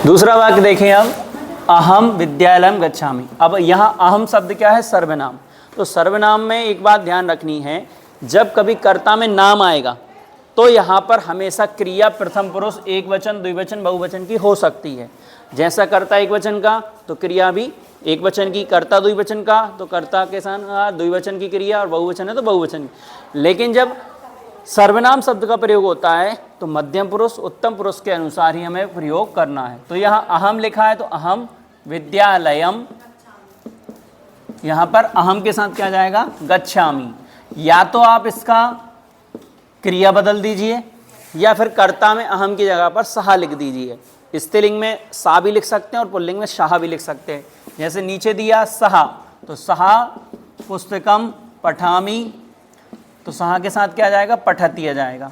दूसरा वाक्य देखें अब, अहम विद्यालयम गच्छामि। अब यहाँ अहम शब्द क्या है? सर्वनाम। तो सर्वनाम में एक बात ध्यान रखनी है, जब कभी कर्ता में नाम आएगा तो यहाँ पर हमेशा क्रिया प्रथम पुरुष एक वचन, द्विवचन, बहुवचन की हो सकती है। जैसा कर्ता एक वचन का तो क्रिया भी एक वचन की, कर्ता द्विवचन का तो कर्ता के साथ द्विवचन की क्रिया, और बहुवचन है तो बहुवचन की। लेकिन जब सर्वनाम शब्द का प्रयोग होता है तो मध्यम पुरुष उत्तम पुरुष के अनुसार ही हमें प्रयोग करना है। तो यहाँ अहम लिखा है तो अहम विद्यालयम, यहाँ पर अहम के साथ क्या जाएगा? गच्छामि। या तो आप इसका क्रिया बदल दीजिए या फिर कर्ता में अहम की जगह पर सहा लिख दीजिए। स्त्रीलिंग में सा भी लिख सकते हैं और पुल्लिंग में शाह भी लिख सकते हैं। जैसे नीचे दिया सहा, तो सहा पुस्तकम पठामि, तो सहा के साथ क्या जाएगा? पठती आ जाएगा।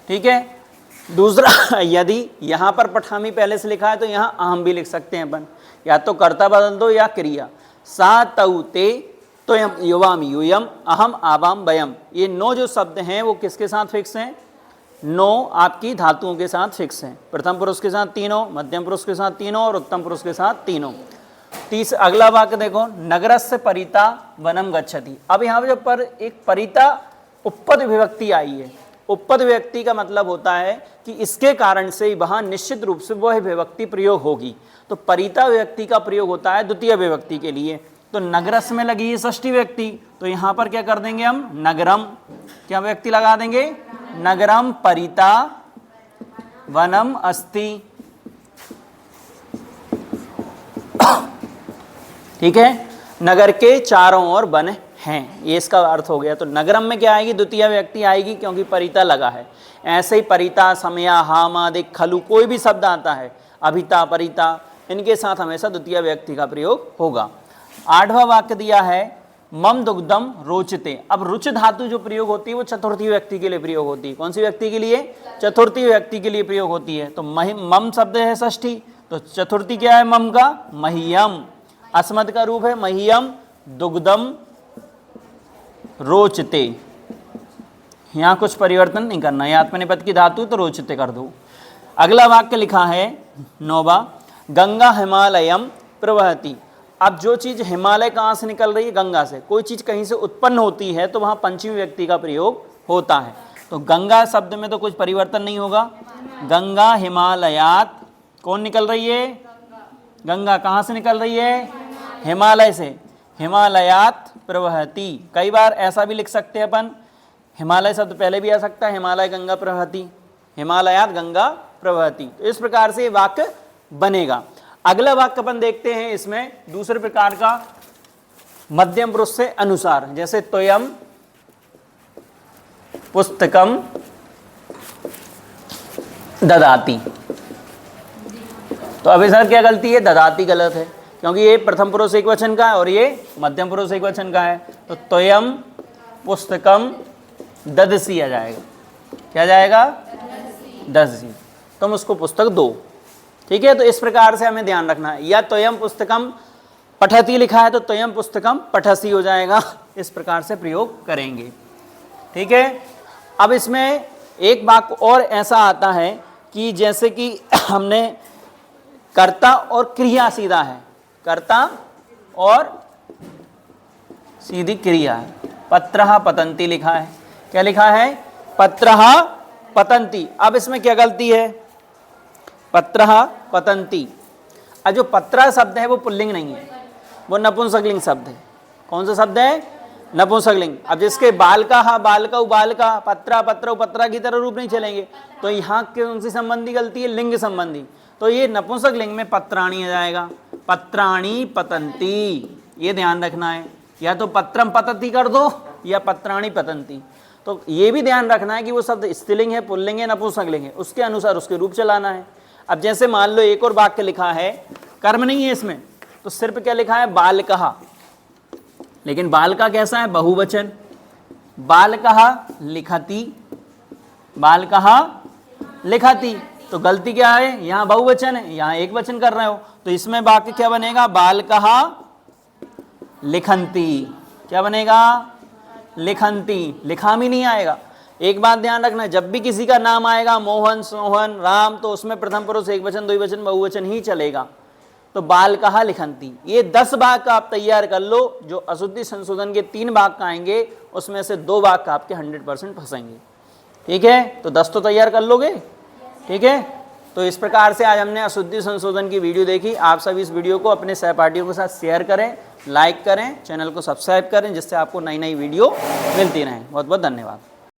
ठीक है। दूसरा, यदि यहाँ पर पठामी पहले से लिखा है तो यहाँ अहम भी लिख सकते हैं अपन, या तो कर्ता बदल दो या क्रिया। सा तौ ते तो युवामी यूयम अहम आवाम वयम, ये 9 जो शब्द हैं वो किसके साथ फिक्स हैं? 9 आपकी धातुओं के साथ फिक्स हैं। प्रथम पुरुष के साथ तीनों, मध्यम पुरुष के साथ तीनों और उत्तम पुरुष के साथ तीनों। अगला वाक्य देखो, नगरस्य परिता वनम गच्छति। अब यहाँ पर एक परिता उपपद विभक्ति आई है। उपपद विभक्ति का मतलब होता है कि इसके कारण से वहाँ निश्चित रूप से वह विभक्ति प्रयोग होगी। तो परिता विभक्ति का प्रयोग होता है द्वितीय विभक्ति के लिए। तो नगरस में लगी है षष्ठी व्यक्ति, तो यहाँ पर क्या कर देंगे हम? नगरम, क्या व्यक्ति लगा देंगे? नगरम परिता वनम अस्ति। ठीक है। नगर के चारों ओर वन हैं, ये इसका अर्थ हो गया। तो नगरम में क्या आएगी? द्वितीय व्यक्ति आएगी क्योंकि परिता लगा है। ऐसे ही परिता, समया, हाम आदि, खलु, कोई भी शब्द आता है, अभिता, परिता, इनके साथ हमेशा द्वितीय व्यक्ति का प्रयोग होगा। 8वां वाक्य दिया है, मम दुग्धम रोचते। अब रुच धातु जो प्रयोग होती है वो चतुर्थी व्यक्ति के लिए प्रयोग होती है। कौन सी व्यक्ति के लिए? चतुर्थी व्यक्ति के लिए प्रयोग होती है। तो मम शब्द है षष्ठी, तो चतुर्थी क्या है मम का? मह्यम। अस्मद का रूप है मह्यम दुग्धम रोचते। यहाँ कुछ परिवर्तन नहीं करना है, आत्मनेपद की धातु तो रोचते कर दो। अगला वाक्य लिखा है 9वां, गंगा हिमालयम प्रवहति। अब जो चीज़ हिमालय कहाँ से निकल रही है? गंगा से। कोई चीज़ कहीं से उत्पन्न होती है तो वहाँ पंचमी व्यक्ति का प्रयोग होता है। तो गंगा शब्द में तो कुछ परिवर्तन नहीं होगा। गंगा हिमालयात, कौन निकल रही है? गंगा कहाँ से निकल रही है? हिमालय से। हिमालयात प्रवहति। कई बार ऐसा भी लिख सकते हैं अपन, हिमालय शब्द पहले भी आ सकता है, हिमालय गंगा प्रवहति, हिमालयात गंगा प्रवहति। तो इस प्रकार से वाक्य बनेगा। अगला वाक्य अपन देखते हैं, इसमें दूसरे प्रकार का मध्यम पुरुष से अनुसार, जैसे त्वयम पुस्तकम ददाति। तो अभी सर क्या गलती है? ददाति गलत है, क्योंकि ये प्रथम पुरुष एक वचन का है और ये मध्यम पुरुष एक वचन का है। तो त्वयम पुस्तकम ददसी आ जाएगा। क्या जाएगा? ददसी। तुम उसको पुस्तक दो। ठीक है। तो इस प्रकार से हमें ध्यान रखना है। या त्वयम पुस्तकम पठति लिखा है तो त्वयम पुस्तकम पठसी हो जाएगा। इस प्रकार से प्रयोग करेंगे। ठीक है। अब इसमें एक वाक्य और ऐसा आता है कि जैसे कि हमने कर्ता और क्रिया सीधा है, कर्ता और सीधी क्रिया है। पत्रः पतन्ति लिखा है। क्या लिखा है? पत्रः पतन्ति। अब इसमें क्या गलती है? पत्रः पतन्ति। अब जो पत्रा शब्द है वो पुल्लिंग नहीं है, वो नपुंसकलिंग शब्द है। कौन सा शब्द है? नपुंसकलिंग। अब जिसके बालका, बालका, बालका, पत्रा, पत्र, पत्रा की तरह रूप नहीं चलेंगे। तो यहाँ कौन सी संबंधी गलती है? लिंग संबंधी। तो ये नपुंसकलिंग में पत्राणी आ जाएगा। पत्राणी पतन्ति, ये ध्यान रखना है। या तो पत्रम पतति कर दो या पत्राणी पतन्ति। तो ये भी ध्यान रखना है कि वो शब्द स्त्रीलिंग है, पुल्लिंग है, नपुंसकलिंग है, उसके अनुसार उसके रूप चलाना है। अब जैसे मान लो एक और वाक्य लिखा है, कर्म नहीं है इसमें, तो सिर्फ क्या लिखा है? बालकः। लेकिन बालका कैसा है? बहुवचन। बालकः लिखति, बालकः लिखति। तो गलती क्या है? यहाँ बहुवचन है, यहाँ एक वचन कर रहे हो। तो इसमें वाक्य क्या बनेगा? बालकः लिखन्ति। क्या बनेगा? लिखन्ति। लिखामी नहीं आएगा। एक बात ध्यान रखना, जब भी किसी का नाम आएगा मोहन, सोहन, राम, तो उसमें प्रथम पुरुष एकवचन, द्विवचन, बहुवचन ही चलेगा। तो बाल कहा लिखंती, ये 10 भाग का आप तैयार कर लो। जो अशुद्धि संशोधन के 3 भाग का आएंगे उसमें से 2 भाग का आपके 100% फंसेंगे। ठीक है, तो 10 तो तैयार कर लोगे। ठीक है, तो इस प्रकार से आज हमने अशुद्धि संशोधन की वीडियो देखी। आप सभी इस वीडियो को अपने सहपाठियों के साथ शेयर करें, लाइक करें, चैनल को सब्सक्राइब करें, जिससे आपको नई नई वीडियो मिलती रहें। बहुत बहुत धन्यवाद।